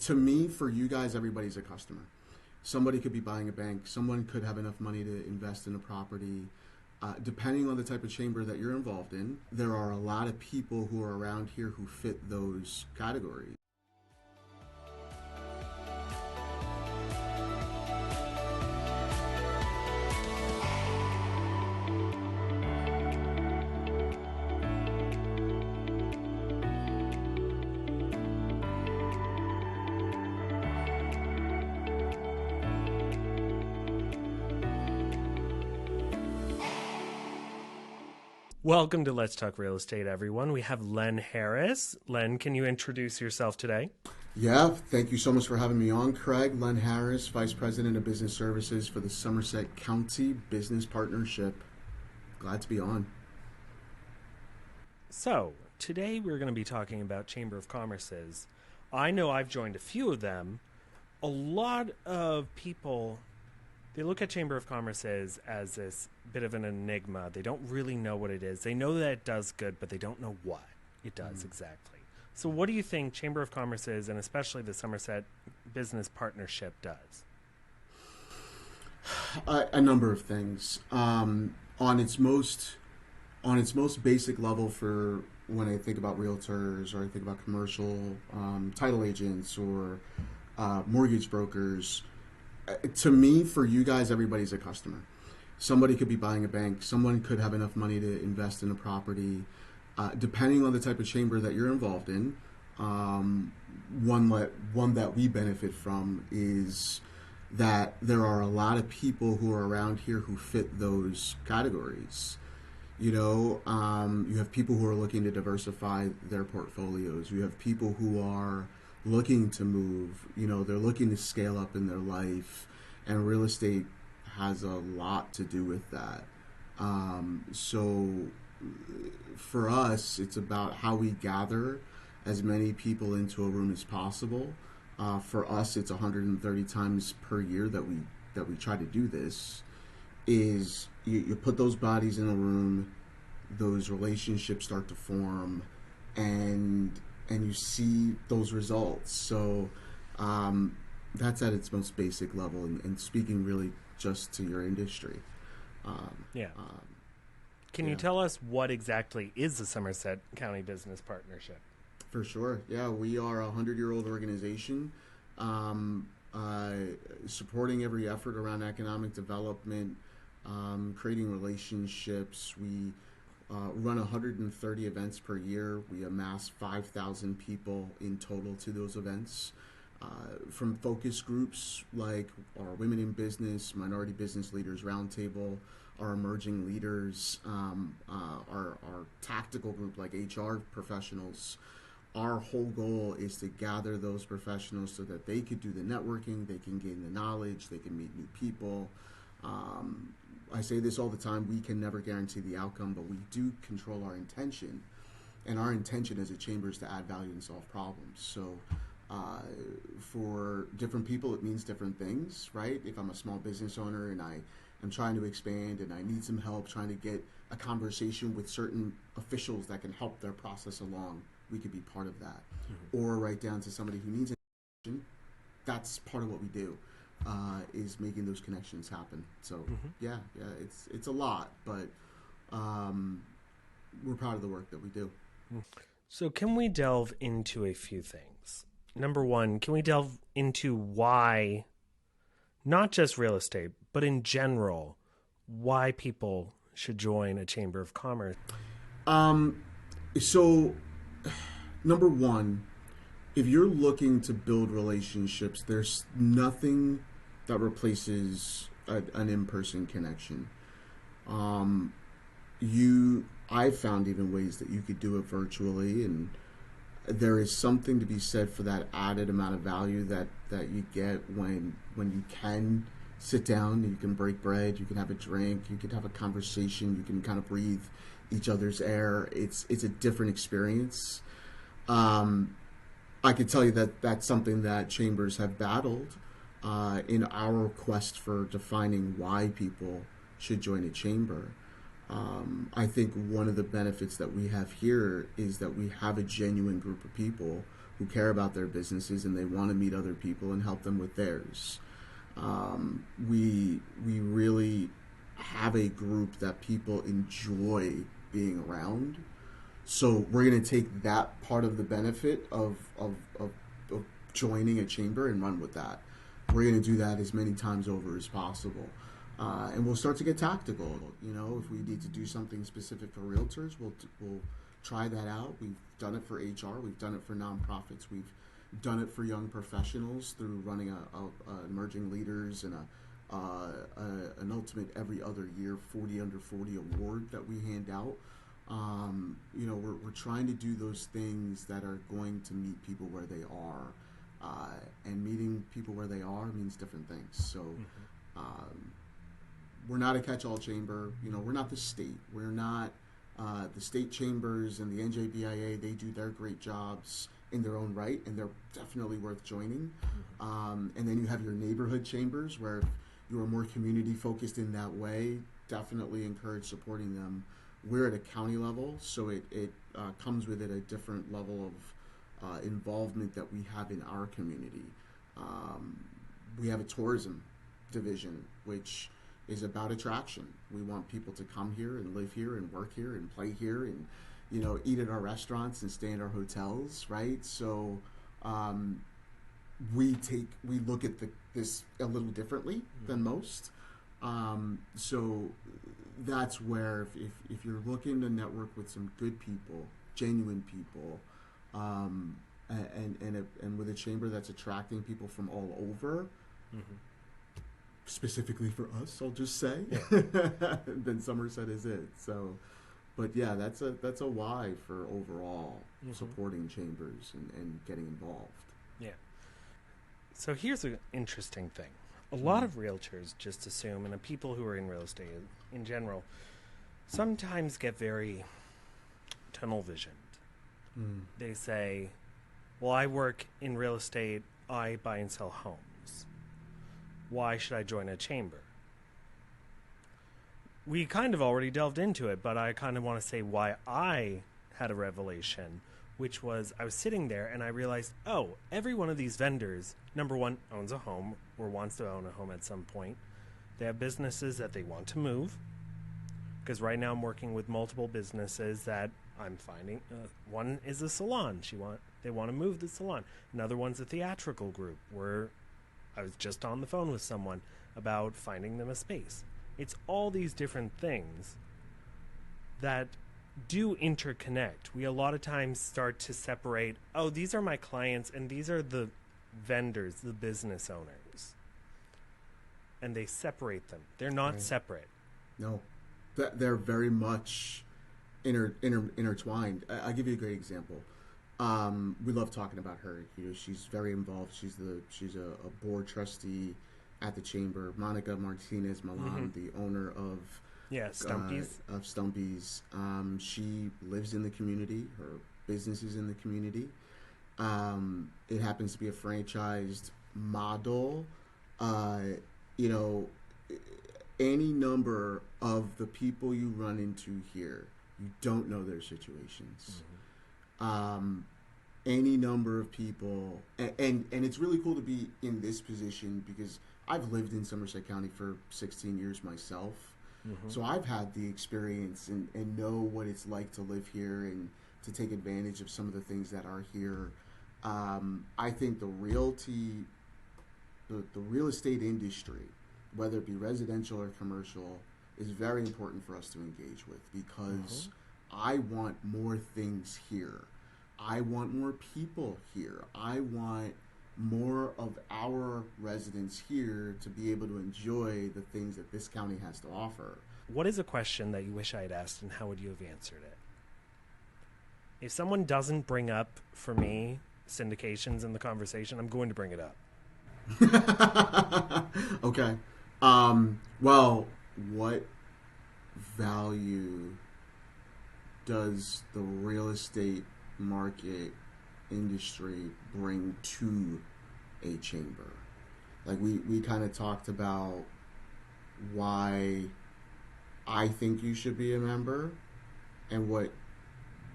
To me, for you guys, everybody's a customer. Somebody could be buying a bank. Someone could have enough money to invest in a property. Depending on the type of chamber that you're involved in, there are a lot of people who are around here who fit those categories. Welcome to Let's Talk Real Estate, everyone. We have Len Harris. Len, can you introduce yourself today? Yeah, thank you so much for having me on, Craig. Len Harris, Vice President of Business Services for the Somerset County Business Partnership. Glad to be on. So, today we're going to be talking about Chamber of Commerce's. I know I've joined a few of them. A lot of people, they look at Chamber of Commerce's as this bit of an enigma. They don't really know what it is. They know that it does good, but they don't know what it does exactly. So what do you think Chamber of Commerce's, and especially the Somerset Business Partnership, does? A number of things. On its most basic level, for when I think about realtors or I think about commercial title agents or mortgage brokers, to me, for you guys, everybody's a customer. Somebody could be buying a bank. Someone could have enough money to invest in a property. Depending on the type of chamber that you're involved in, one that we benefit from is that there are a lot of people who are around here who fit those categories. You have people who are looking to diversify their portfolios. You have people who are looking to move. They're looking to scale up in their life, and real estate has a lot to do with that. So for us, it's about how we gather as many people into a room as possible. For us, it's 130 times per year that we try to do this. Is you put those bodies in a room, those relationships start to form, and you see those results. So that's at its most basic level, and speaking really just to your industry. Can you tell us what exactly is the Somerset County Business Partnership? For sure. Yeah, we are a 100-year-old organization supporting every effort around economic development, creating relationships. We run 130 events per year. We amass 5,000 people in total to those events. From focus groups like our Women in Business, Minority Business Leaders Roundtable, our emerging leaders, our tactical group like HR professionals. Our whole goal is to gather those professionals so that they could do the networking, they can gain the knowledge, they can meet new people. I say this all the time, we can never guarantee the outcome, but we do control our intention. And our intention as a chamber is to add value and solve problems. So for different people, it means different things, right? If I'm a small business owner and I am trying to expand and I need some help trying to get a conversation with certain officials that can help their process along, we could be part of that. Or right down to somebody who needs information. That's part of what we do, is making those connections happen. So it's a lot, but we're proud of the work that we do. So can we delve into a few things? Number one, can we delve into why, not just real estate, but in general, why people should join a Chamber of Commerce? So, number one, if you're looking to build relationships, there's nothing that replaces an in-person connection. I've found even ways that you could do it virtually, and there is something to be said for that added amount of value that you get when you can sit down and you can break bread, you can have a drink, you can have a conversation, you can kind of breathe each other's air. It's a different experience. I could tell you that that's something that chambers have battled in our quest for defining why people should join a chamber. I think one of the benefits that we have here is that we have a genuine group of people who care about their businesses and they want to meet other people and help them with theirs. We really have a group that people enjoy being around. So we're going to take that part of the benefit of joining a chamber and run with that. We're going to do that as many times over as possible. And we'll start to get tactical. You know, if we need to do something specific for realtors, we'll try that out. We've done it for HR. We've done it for nonprofits. We've done it for young professionals through running a emerging leaders and an ultimate every other year 40 under 40 award that we hand out. You know, we're trying to do those things that are going to meet people where they are. And meeting people where they are means different things. So we're not a catch-all chamber. You know, we're not the state. We're not the state chambers and the NJBIA. They do their great jobs in their own right, and they're definitely worth joining. And then you have your neighborhood chambers where you are more community-focused in that way. Definitely encourage supporting them. We're at a county level, so it comes with it a different level of involvement that we have in our community. We have a tourism division, which is about attraction. We want people to come here and live here and work here and play here and, you know, eat at our restaurants and stay in our hotels, right? So we look at this a little differently than most. So that's where if you're looking to network with some good people, genuine people, and with a chamber that's attracting people from all over, specifically for us, I'll just say, then Somerset is it. So, but yeah, that's a why for overall supporting chambers and getting involved. Yeah. So here's an interesting thing. A lot of realtors just assume, and the people who are in real estate in general, sometimes get very tunnel visioned. They say, well, I work in real estate, I buy and sell homes. Why should I join a chamber? We kind of already delved into it, but I kind of want to say why I had a revelation, which was I was sitting there and I realized, oh, every one of these vendors, number one, owns a home or wants to own a home at some point. They have businesses that they want to move. Because right now I'm working with multiple businesses that I'm finding. One is a salon. They want to move the salon. Another one's a theatrical group where I was just on the phone with someone about finding them a space. It's all these different things that do interconnect. We a lot of times start to separate, oh, these are my clients and these are the vendors, the business owners. And they separate them. They're not separate. No. They're very much intertwined. I'll give you a great example. We love talking about her. You know, she's very involved. She's a board trustee at the chamber. Monica Martinez Milan, the owner of Stumpy's. Of Stumpy's. She lives in the community. Her business is in the community. It happens to be a franchised model. You know, any number of the people you run into here, you don't know their situations. Any number of people, and it's really cool to be in this position because I've lived in Somerset County for 16 years myself. So I've had the experience and know what it's like to live here and to take advantage of some of the things that are here. I think the real estate industry, whether it be residential or commercial, is very important for us to engage with because I want more things here. I want more people here. I want more of our residents here to be able to enjoy the things that this county has to offer. What is a question that you wish I had asked, and how would you have answered it? If someone doesn't bring up, for me, syndications in the conversation, I'm going to bring it up. Okay. Well, what value does the real estate market industry bring to a chamber? Like we kind of talked about why I think you should be a member and what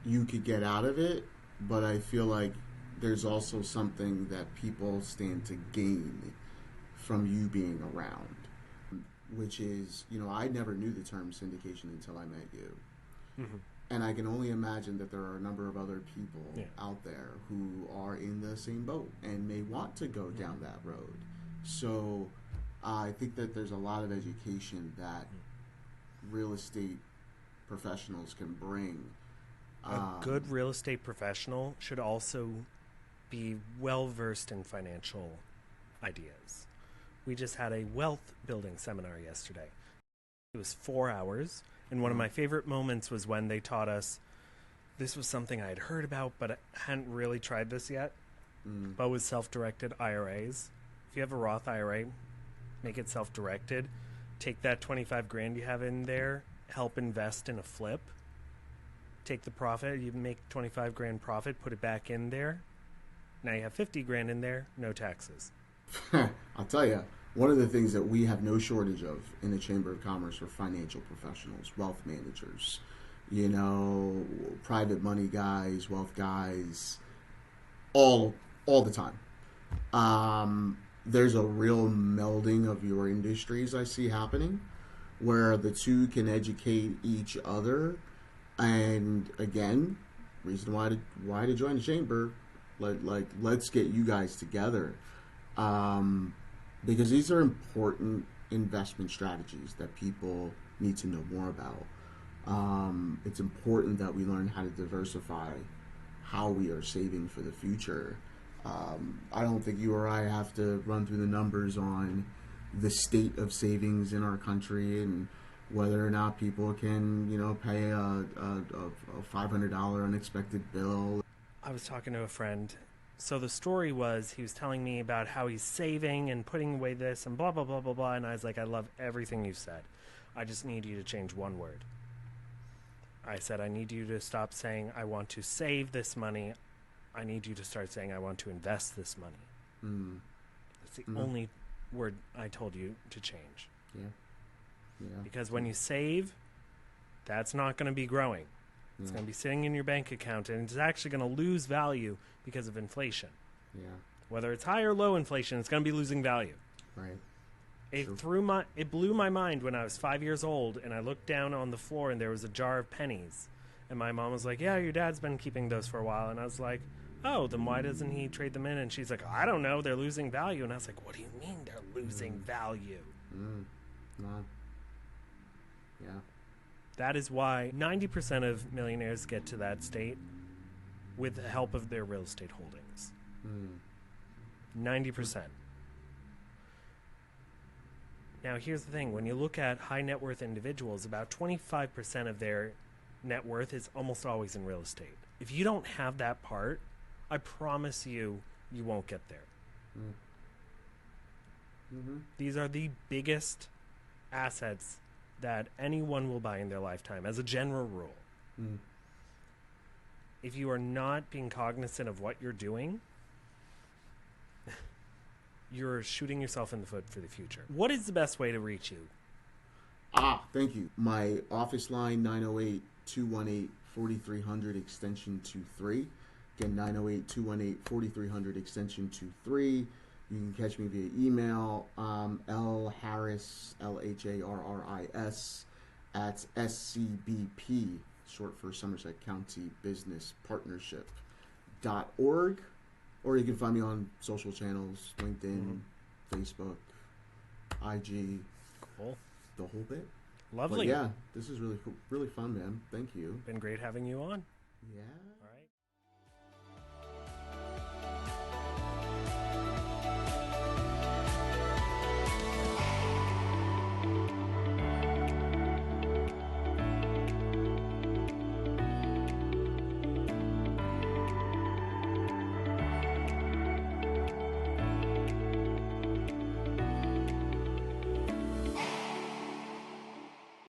you could get out of it, but I feel like there's also something that people stand to gain from you being around, which is, I never knew the term syndication until I met you. Mm-hmm. And I can only imagine that there are a number of other people out there who are in the same boat and may want to go down that road. So I think that there's a lot of education that real estate professionals can bring. A good real estate professional should also be well versed in financial ideas. We just had a wealth building seminar yesterday. It was 4 hours, and one of my favorite moments was when they taught us, this was something I had heard about, but I hadn't really tried this yet, but with self-directed IRAs. If you have a Roth IRA, make it self-directed. Take that 25 grand you have in there, help invest in a flip. Take the profit, you make 25 grand profit, put it back in there. Now you have 50 grand in there, no taxes. I'll tell you, one of the things that we have no shortage of in the Chamber of Commerce are financial professionals, wealth managers, private money guys, wealth guys, all the time. There's a real melding of your industries I see happening, where the two can educate each other. And again, reason why to join the chamber, let's get you guys together, because these are important investment strategies that people need to know more about. It's important that we learn how to diversify how we are saving for the future. I don't think you or I have to run through the numbers on the state of savings in our country and whether or not people can, pay a $500 unexpected bill. I was talking to a friend. So the story was, he was telling me about how he's saving and putting away this and blah, blah, blah, blah, blah. And I was like, I love everything you said. I just need you to change one word. I said, I need you to stop saying, I want to save this money. I need you to start saying, I want to invest this money. That's the only word I told you to change. Yeah. Because when you save, that's not going to be growing. It's going to be sitting in your bank account, and it's actually going to lose value because of inflation. Yeah. Whether it's high or low inflation, it's going to be losing value. Right. It blew my mind when I was 5 years old, and I looked down on the floor, and there was a jar of pennies. And my mom was like, yeah, your dad's been keeping those for a while. And I was like, oh, then why doesn't he trade them in? And she's like, I don't know, they're losing value. And I was like, what do you mean they're losing value? Yeah. That is why 90% of millionaires get to that state with the help of their real estate holdings. 90%. Now, here's the thing. When you look at high net worth individuals, about 25% of their net worth is almost always in real estate. If you don't have that part, I promise you, you won't get there. These are the biggest assets that anyone will buy in their lifetime, as a general rule. If you are not being cognizant of what you're doing, you're shooting yourself in the foot for the future. What is the best way to reach you? Thank you. My office line, 908-218-4300, extension 23. Again, 908-218-4300, extension 23. You can catch me via email, L Harris, LHARRIS, at SCBP, short for Somerset County Business Partnership .org, or you can find me on social channels, LinkedIn, Facebook, IG, Cool. the whole bit. Lovely. But yeah, this is really cool, really fun, man. Thank you. Been great having you on. Yeah. All right.